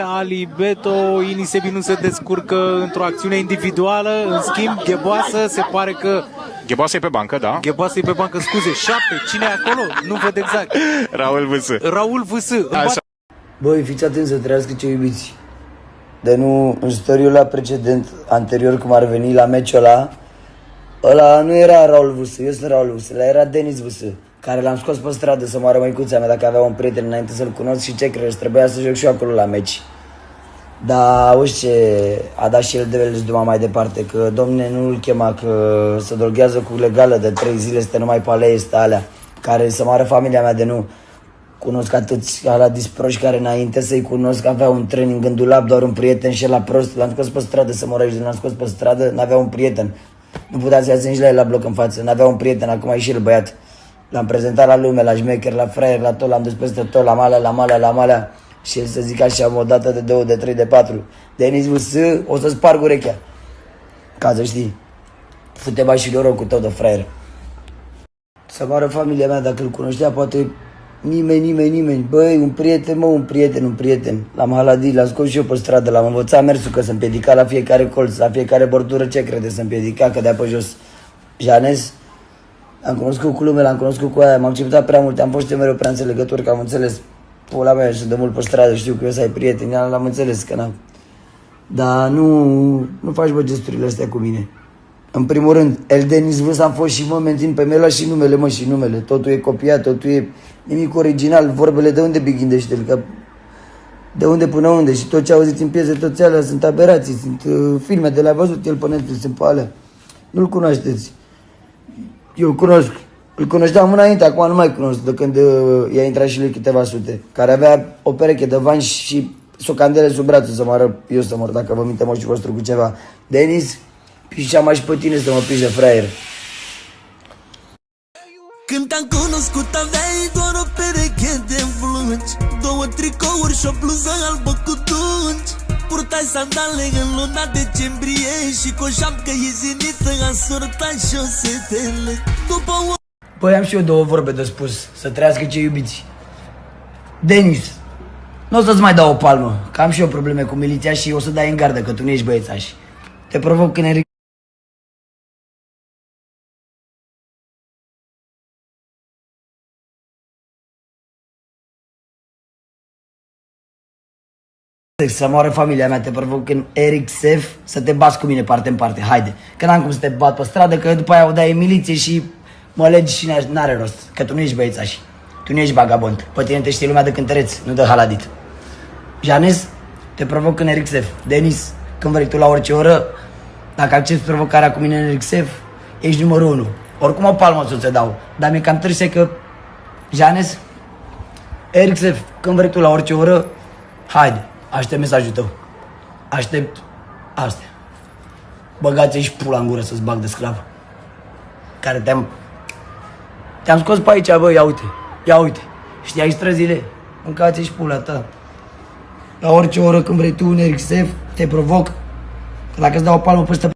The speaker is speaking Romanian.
Ali Beto, Inisebi nu se descurcă într-o acțiune individuală, în schimb Gheboasă se pare că... Gheboasă e pe bancă, da? Gheboasă e pe bancă, scuze, 7, cine e acolo? Nu văd exact. Raul Vâsă. Raul Vâsă. Așa. Băi, fiți atenți să trăiască ce iubiți. De nu, în storiul ăla precedent, anterior, cum ar veni la meciul ăla nu era Raul Vâsă, eu sunt Raul Vâsă, ăla era Denis Vâsă, care l-am scos pe stradă să moară măicuța mea dacă avea un prieten înainte să-l cunosc și ce crezi, trebuia să joc și eu acolo la meci. Dar auzi ce a dat și el de duma mai departe, că domne nu-l chema, că se droghează cu legală de 3 zile, este numai pe alea, este alea, care să moară familia mea de nu. Cunosc atâți la disproși care înainte să-i cunosc avea un training în dulap, doar un prieten și el la prost, l-am scos pe stradă să mor aici, l-am scos pe stradă, n-avea un prieten. Nu putea să iasă nici la el la bloc în față, n-avea un prieten, acum e și el băiat. L-am prezentat la lume, la șmecher, la fraier, la tot, l-am dus peste tot, la malea. Și el să zic așa, o dată de 2, de 3, de 4. Denis Vâsă, o să sparg urechea. Ca să știi. Fute-ba și norocul tău de fraier. Să moară familia mea, dacă îl cunoștea, poate nimeni. Băi, un prieten. L-am haladit, l-am scos și eu pe stradă, l-am învățat mersul, că se împiedica la fiecare colț, la fiecare bordură, ce crede, se împiedica, că de-a pe jos. Janes, am cunoscut cu lumea, l-am cunoscut cu aia, m-am acceptat prea mult, am fost eu mereu prea înțelegător, că am înțeles. Pula mea, și de mult pe stradă, știu că eu să ai prieteni, l-am înțeles că n-am. Dar nu faci, bă, gesturile astea cu mine. În primul rând, el Denis Vâsă am fost și mă mențin pe mela și numele, Totul e copiat, totul e nimic original, vorbele de unde beghindește el, că de unde până unde și tot ce auziți în piese, toți alea sunt aberații, sunt filme de la văzut el pe Netflix, sunt pe alea. Nu-l cunoașteți. Eu îl cunoșteam înainte, acum nu mai cunosc, de când i-a intrat și lui câteva sute, care avea o pereche de bani și socandele sub brațul să mă eu să mor, dacă vă minte moștii vostru cu ceva. Denis, pișea mai și pe tine să mă piși de fraier. Când te-am cunoscut aveai doar o pereche de flunci, 2 tricouri și o bluză albă cu dungi. Purtai sandale în luna decembrie și cu o șapcă izinită asortai șosetele. După o... Păi am și eu 2 vorbe de spus, să trăiască ce iubiți. Denis, nu o să-ți mai dau o palmă, că am și eu probleme cu miliția și o să dai în gardă, că tu nu ești băiețaș. Te provoc când Eric să moară familia mea, te provoc în Eric Sef să te bați cu mine parte în parte, haide. Că n-am cum să te bat pe stradă, că după aia o dai în miliție și mă legi și n-are rost, că tu nu ești băiețaș, tu nu ești vagabond, pe tine te știe lumea de cântăreț, nu de haladit. Janes, te provoc în Eric Sef. Denis, când vrei tu la orice oră, dacă accepti provocarea cu mine în Eric Sef, ești numărul 1. Oricum o palmă să-ți dau, dar mi-e cam târse că... Janes, Eric Sef, când vrei tu la orice oră, haide. Aștept mesajul tău. Aștept astea. Băgați-i și pula în gură să-ți bag de sclav. Care te-am scos pe aici, bă, ia uite. Știai străzile? Mâncați-i și pula ta. La orice oră când vrei tu un Eric Sef, te provoc. Că dacă îți dau o palmă peste